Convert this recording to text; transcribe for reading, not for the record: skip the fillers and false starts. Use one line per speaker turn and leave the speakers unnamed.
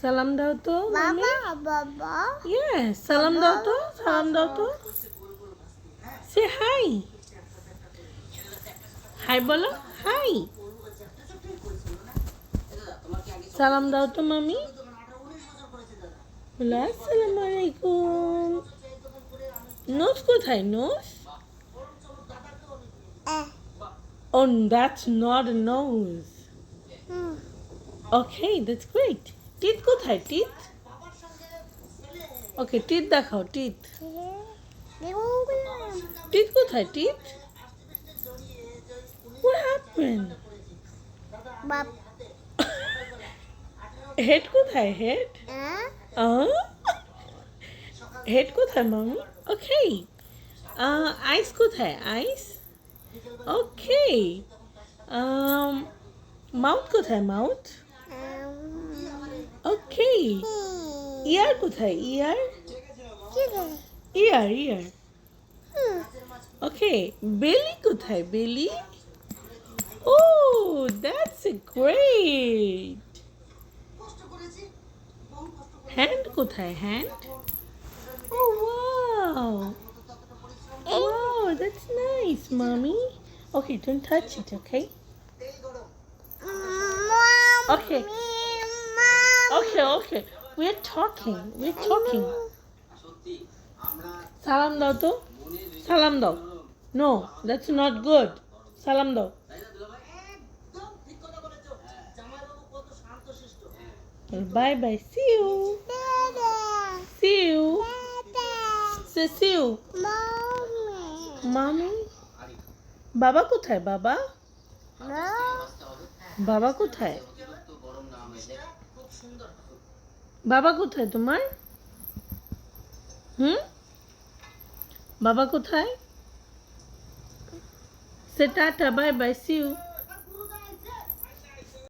সালাম দাও তো মামি।
বাবা
ইয়েস, সালাম দাও তো, সালাম দাও তো। সে হাই, হাই বলো, হাই। সালাম দাও তো মামি। বলো আসসালামু আলাইকুম। নোজ কোথায় nose? Oh, that's not a nose. Okay, that's great. Teeth কোথায় teeth? Okay, teeth দেখাও teeth. Teeth কোথায় teeth? What happened? Head কোথায় head? Head কোথায় মামি? Okay. Eyes কোথায় eyes? Okay. Mouth কোথায় mouth? Okay. Ear কোথায় ear? Ear. Okay. Belly কোথায় belly? Oh, that's great. Hand কোথায় hand? Oh wow. Wow, that's nice, mommy. Okay, don't touch it, okay? Okay. Okay. We're talking. Salam দাও তো। Salam দাও। No, that's not good. Salam দাও। Bye. See you. Say see you. Mommy. বাবা কোথায় বাবা? বাবা কোথায়? বাবা কোথায় তোমার? বাবা কোথায়? Say tata, bye, see you.